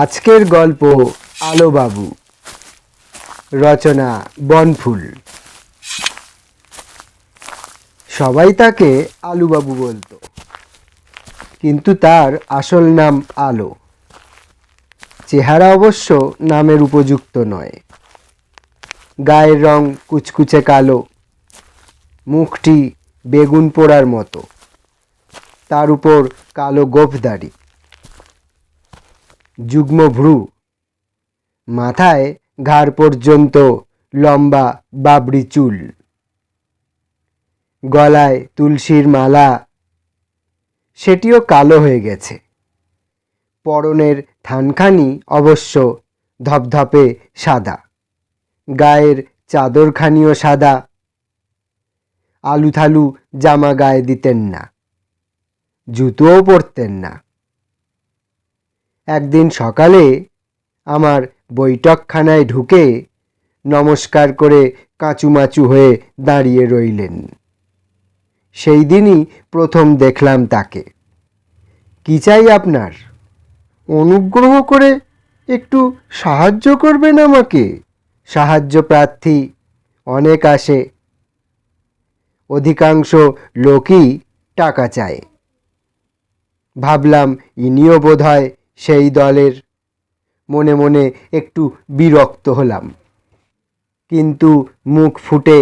আজকের গল্প আলো বাবু। রচনা বনফুল। সবাই তাকে আলু বাবু বলতো, কিন্তু তার আসল নাম আলো। চেহারা অবশ্য নামের উপযুক্ত নয়। গায়ের রং কুচকুচে কালো, মুখটি বেগুন পোড়ার মতো, তার উপর কালো গোঁফদাড়ি, যুগ্ম ভ্রু, মাথায় ঘাড় পর্যন্ত লম্বা বাবড়ি চুল, গলায় তুলসীর মালা, সেটিও কালো হয়ে গেছে। পরনের থানখানি অবশ্য ধপধপে সাদা, গায়ের চাদরখানিও সাদা। আলুথালু জামা গায়ে দিতেন না, জুতোও পরতেন না। একদিন সকালে আমার বৈঠকখানায় ঢুকে নমস্কার করে কাঁচুমাচু হয়ে দাঁড়িয়ে রইলেন। সেই দিনই প্রথম দেখলাম তাকে। কি চাই আপনার? অনুগ্রহ করে একটু সাহায্য করবেন আমাকে। সাহায্য প্রার্থী অনেক আসে, অধিকাংশ লোকই টাকা চায়। ভাবলাম ইনিও বোধহয় সেই দলের। মনে মনে একটু বিরক্ত হলাম, কিন্তু মুখ ফুটে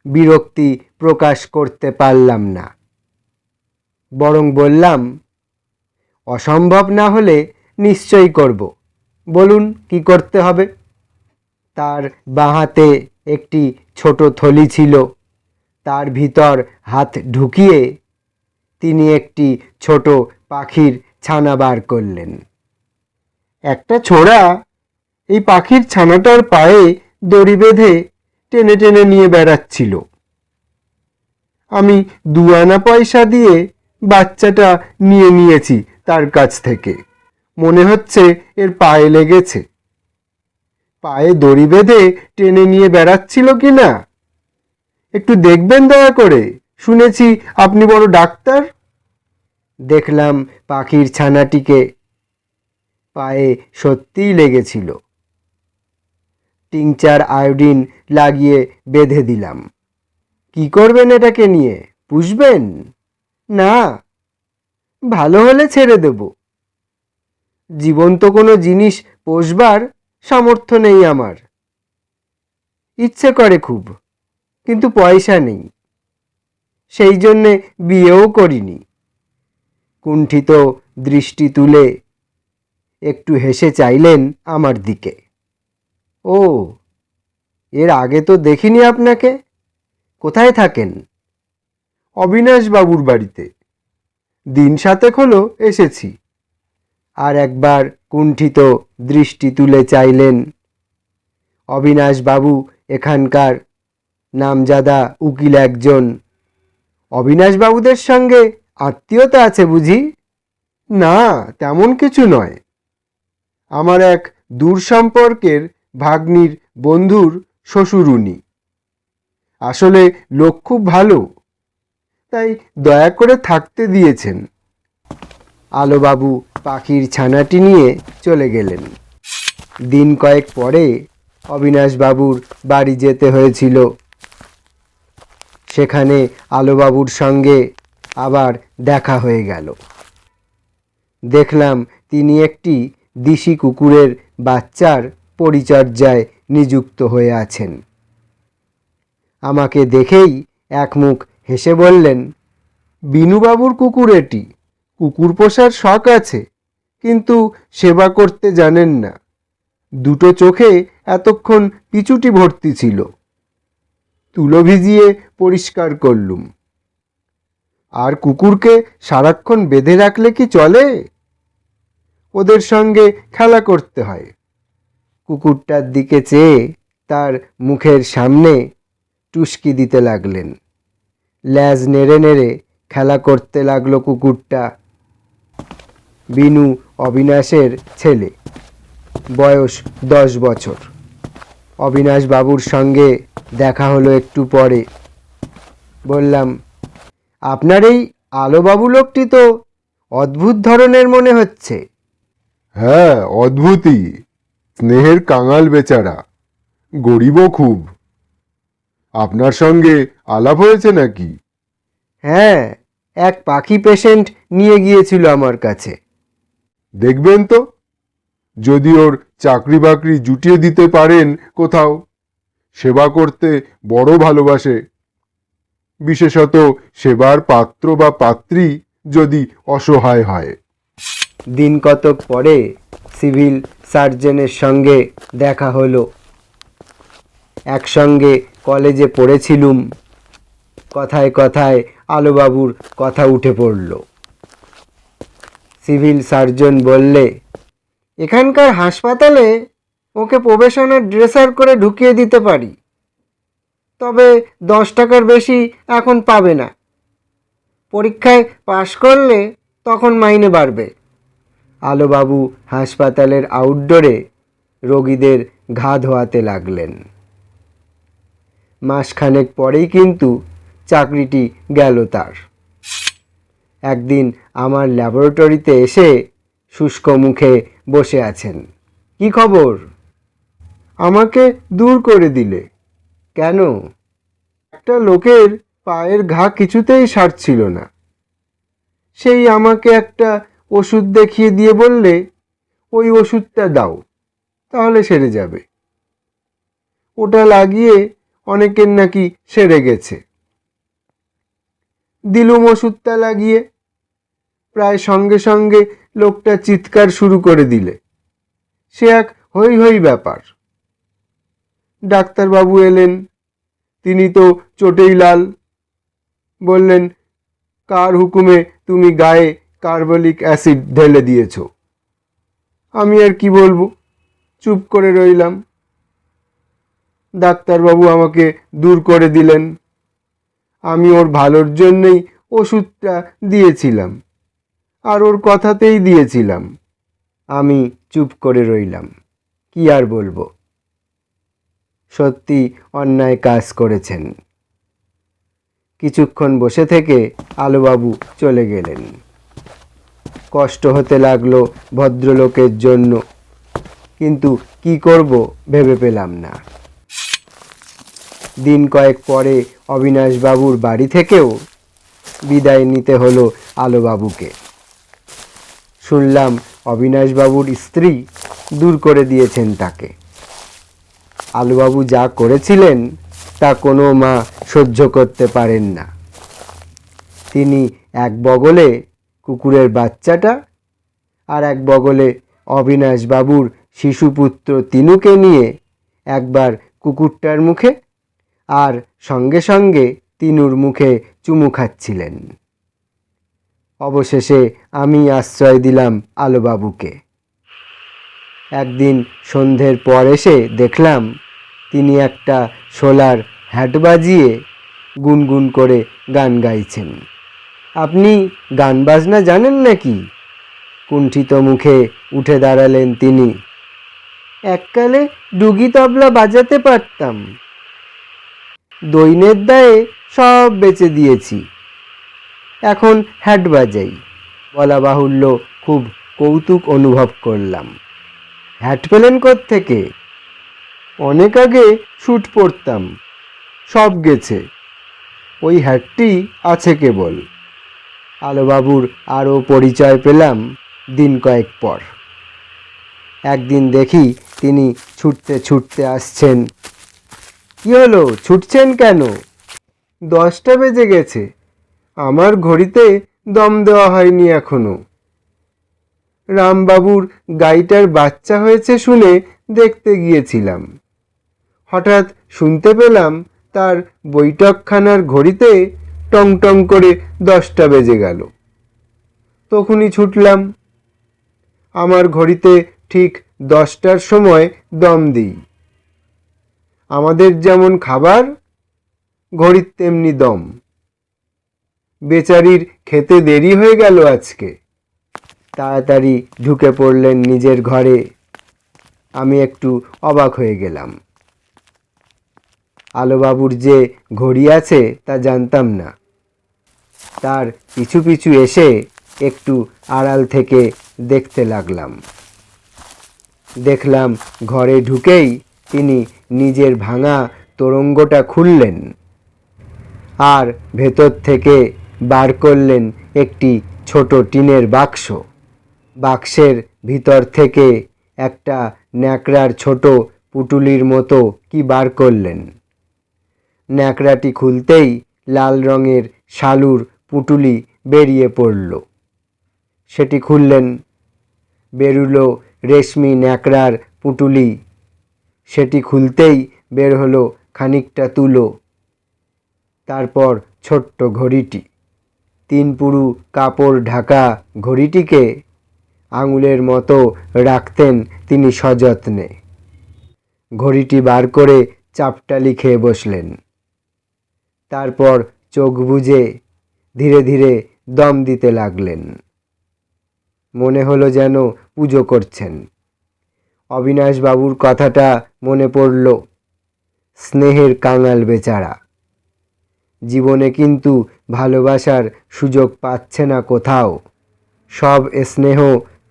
বিরক্তি প্রকাশ করতে পারলাম না। বরং বললাম, অসম্ভব না হলে নিশ্চয়ই করব, বলুন কি করতে হবে। তার বাঁ হাতে একটি ছোট থলি ছিল, তার ভিতর হাত ঢুকিয়ে তিনি একটি ছোট পাখির ছানা বার করলেন। একটা ছোড়া এই পাখির ছানাটার পায়ে দড়ি বেঁধে টেনে টেনে নিয়ে বেড়াচ্ছিল। আমি 2 আনা পয়সা দিয়ে বাচ্চাটা নিয়ে নিয়েছি তার কাছ থেকে। মনে হচ্ছে এর পায়ে লেগেছে। পায়ে দড়ি বেঁধে টেনে নিয়ে বেড়াচ্ছিল কি না একটু দেখবেন দয়া করে। শুনেছি আপনি বড় ডাক্তার। দেখলাম পাখির ছানাটিকে পায়ে সত্যিই লেগেছিল। টিংচার আয়োডিন লাগিয়ে বেঁধে দিলাম। কি করবেন এটাকে নিয়ে? পুষবেন? না, ভালো হলে ছেড়ে দেব। জীবন্ত কোনো জিনিস পোষবার সামর্থ্য নেই আমার। ইচ্ছে করে খুব, কিন্তু পয়সা নেই। সেই জন্যে বিয়েও করিনি। কুণ্ঠিত দৃষ্টি তুলে একটু হেসে চাইলেন আমার দিকে। ও, এর আগে তো দেখিনি আপনাকে। কোথায় থাকেন? অবিনাশ বাবুর বাড়িতে। দিন 7 হলো এসেছি। আর একবার কুণ্ঠিত দৃষ্টি তুলে চাইলেন। অবিনাশ বাবু এখানকার নামজাদা উকিল একজন। অবিনাশ বাবুদের সঙ্গে আত্মীয়তা আছে বুঝি? না, তেমন কিছু নয়। আমার এক দূর সম্পর্কের ভাগ্নির বন্ধুর শ্বশুর উনি। আসলে লোক খুব ভালো, তাই দয়া করে থাকতে দিয়েছেন। আলোবাবু পাখির ছানাটি নিয়ে চলে গেলেন। দিন কয়েক পরে অবিনাশবাবুর বাড়ি যেতে হয়েছিল। সেখানে আলোবাবুর সঙ্গে আবার দেখা হয়ে গেল। দেখলাম তিনি একটি দিশি কুকুরের বাচ্চার পরিচর্যায় নিযুক্ত হয়ে আছেন। আমাকে দেখেই একমুখ হেসে বললেন, বিনুবাবুর কুকুর এটি। কুকুর পোষার শখ আছে, কিন্তু সেবা করতে জানেন না। 2 চোখে এতক্ষণ পিছুটি ভর্তি ছিল। তুলো ভিজিয়ে পরিষ্কার করলুম। আর কুকুরকে সারাক্ষণ বেঁধে রাখলে কি চলে? ওদের সঙ্গে খেলা করতে হয়। কুকুরটার দিকে চেয়ে তার মুখের সামনে টুসকি দিতে লাগলেন। ল্যাজ নেড়ে নেড়ে খেলা করতে লাগলো কুকুরটা। বিনু অবিনাশের ছেলে, বয়স 10 বছর। অবিনাশ বাবুর সঙ্গে দেখা হলো একটু পরে। বললাম, আপনার এই আলোবাবু লোকটি তো অদ্ভুত ধরনের মনে হচ্ছে। হ্যাঁ, অদ্ভুতই। স্নেহের কাঙাল বেচারা, গরিবও খুব। আপনার সঙ্গে আলাপ হয়েছে নাকি? হ্যাঁ, এক পাখি পেশেন্ট নিয়ে গিয়েছিল আমার কাছে। দেখবেন তো, যদি ওর চাকরি বাকরি জুটিয়ে দিতে পারেন কোথাও। সেবা করতে বড় ভালোবাসে, বিশেষত সেবার পাত্র বা পাত্রী যদি অসহায় হয়। দিন কতক পরে সিভিল সার্জনের সঙ্গে দেখা হলো। একসঙ্গে কলেজে পড়েছিলুম। কথায় কথায় আলোবাবুর কথা উঠে পড়ল। সিভিল সার্জন বললে, এখানকার হাসপাতালে ওকে প্রবেশনের ড্রেসার করে ঢুকিয়ে দিতে পারি, তবে 10 টাকার বেশি এখন পাবে না। পরীক্ষায় পাশ করলে তখন মাইনে বাড়বে। আলোবাবু হাসপাতালের আউটডোরে রোগীদের ঘা ধোয়াতে লাগলেন। মাসখানেক পরেই কিন্তু চাকরিটি গেল তার। একদিন আমার ল্যাবরেটরিতে এসে শুষ্ক মুখে বসে আছেন। কি খবর? আমাকে দূর করে দিলে কেন? একটা লোকের পায়ের ঘা কিছুতেই সারছিল না। সেই আমাকে একটা ওষুধ দেখিয়ে দিয়ে বললে, ওই ওষুধটা দাও, তাহলে সেরে যাবে। ওটা লাগিয়ে অনেকের নাকি সেরে গেছে। দিলুম ওষুধটা লাগিয়ে। প্রায় সঙ্গে সঙ্গে লোকটা চিৎকার শুরু করে দিলে। সে এক হৈ হৈ ব্যাপার। ডাক্তারবাবু এলেন। তিনি তো চোটেই লাল। বললেন, কার হুকুমে তুমি গায়ে কার্বলিক অ্যাসিড ঢেলে দিয়েছ? আমি আর কি বলবো, চুপ করে রইলাম। ডাক্তারবাবু আমাকে দূর করে দিলেন। আমি ওর ভালোর জন্যই ওষুধটা দিয়েছিলাম, আর ওর কথাতেই দিয়েছিলাম। আমি চুপ করে রইলাম। কি আর বলবো। সত্যি অন্যায় কাজ করেছেন। কিছুক্ষণ বসে থেকে আলোবাবু চলে গেলেন। কষ্ট হতে লাগলো ভদ্রলোকের জন্য, কিন্তু কি করব ভেবে পেলাম না। দিন কয়েক পরে অবিনাশবাবুর বাড়ি থেকেও বিদায় নিতে হলো আলোবাবুকে। শুনলাম অবিনাশবাবুর স্ত্রী দূর করে দিয়েছেন তাকে। আলোবাবু যা করেছিলেন তা কোনো মা সহ্য করতে পারেন না। তিনি এক বগলে কুকুরের বাচ্চাটা আর এক বগলে অবিনাশবাবুর শিশুপুত্র তিনুকে নিয়ে একবার কুকুরটার মুখে আর সঙ্গে সঙ্গে তিনুর মুখে চুমু খাচ্ছিলেন। অবশেষে আমি আশ্রয় দিলাম আলোবাবুকে। একদিন সন্ধ্যের পর এসে দেখলাম তিনি একটা শোলার হ্যাট বাজিয়ে গুনগুন করে গান গাইছেন। আপনি গান বাজনা জানেন নাকি? কুণ্ঠিত মুখে উঠে দাঁড়ালেন তিনি। এককালে ডুগি তবলা বাজাতে পারতাম, দৈন্যের দায়ে সব বেচে দিয়েছি, এখন হ্যাট বাজাই। বলা বাহুল্য, খুব কৌতুক অনুভব করলাম। হ্যাট পেলেন কোত্থেকে? অনেক আগে স্যুট পরতাম, সব গেছে, ওই হ্যাটটি আছে কেবল। আলোবাবুর আরও পরিচয় পেলাম দিন কয়েক পর। একদিন দেখি তিনি ছুটতে ছুটতে আসছেন। কি হলো, ছুটছেন কেন? 10টা বেজে গেছে, আমার ঘড়িতে দম দেওয়া হয়নি এখনো। রামবাবুর গাইটার বাচ্চা হয়েছে শুনে দেখতে গিয়েছিলাম। হঠাৎ শুনতে পেলাম তার বৈঠকখানার ঘড়িতে টং টং করে 10টা বেজে গেল। তখনই ছুটলাম। আমার ঘড়িতে ঠিক 10টার সময় দম দিই। আমাদের যেমন খাবার, ঘড়ির তেমনি দম। বেচারির খেতে দেরি হয়ে গেল আজকে। তাড়াতাড়ি ঢুকে পড়লেন নিজের ঘরে। আমি একটু অবাক হয়ে গেলাম। আলোবাবুর যে ঘড়ি আছে তা জানতাম না। তার পিছু পিছু এসে একটু আড়াল থেকে দেখতে লাগলাম। দেখলাম ঘরে ঢুকেই তিনি নিজের ভাঙা তোরঙ্গটা খুললেন আর ভেতর থেকে বার করলেন একটি ছোট টিনের বাক্স। বাক্সের ভিতর থেকে একটা ন্যাকড়ার ছোট পুটুলির মতো কি বার করলেন। ন্যাকড়াটি খুলতেই লাল রঙের শালুর পুটুলি বেরিয়ে পড়ল। সেটি খুললেন, বেরুলো রেশমি ন্যাকড়ার পুটুলি। সেটি খুলতেই বের হলো খানিকটা তুলো, তারপর ছোট্ট ঘড়িটি। 3 পুরু কাপড় ঢাকা ঘড়িটিকে আঙুলের মতো রাখতেন তিনি সযত্নে। ঘড়িটি বার করে চাপটালি খেয়ে বসলেন। তারপর চোখ বুজে ধীরে ধীরে দম দিতে লাগলেন। মনে হলো যেন পুজো করছেন। অবিনাশবাবুর কথাটা মনে পড়ল। স্নেহের কাঙাল বেচারা, জীবনে কিন্তু ভালোবাসার সুযোগ পাচ্ছে না কোথাও। সব স্নেহ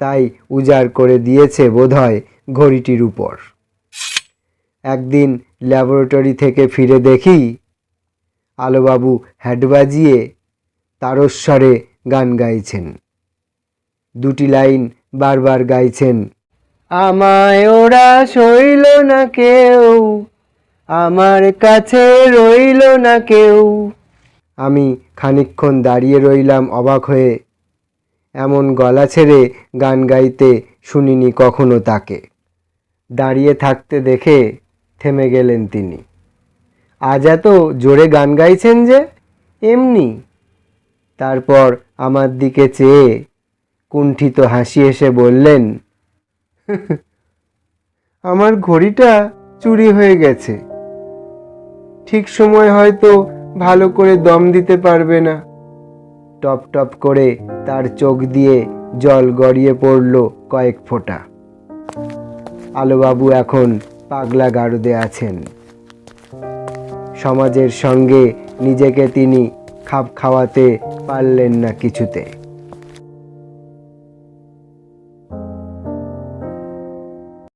তাই উজাড় করে দিয়েছে বোধহয় ঘড়িটির উপর। একদিন ল্যাবরেটরি থেকে ফিরে দেখি আলোবাবু হ্যাড বাজিয়ে তারস্বরে গান গাইছেন। 2টি লাইন বারবার গাইছেন। আমায় ওরা সইল না কেউ, আমার কাছে রইল না কেউ। আমি খানিকক্ষণ দাঁড়িয়ে রইলাম অবাক হয়ে। এমন গলা ছেড়ে গান গাইতে শুনিনি কখনো তাকে। দাঁড়িয়ে থাকতে দেখে থেমে গেলেন তিনি। আজ এত জোরে গান গাইছেন যে? এমনি। তারপর আমার দিকে চেয়ে কুণ্ঠিত হাসি হেসে বললেন, আমার ঘড়িটা চুরি হয়ে গেছে। ঠিক সময় হয়তো ভালো করে দম দিতে পারবে না। টপ টপ করে তার চোখ দিয়ে জল গড়িয়ে পড়ল কয়েক ফোঁটা। আলোবাবু এখন পাগলা গারদে আছেন। সমাজের সঙ্গে নিজেকে তিনি খাপ খাওয়াতে পারলেন না কিছুতে।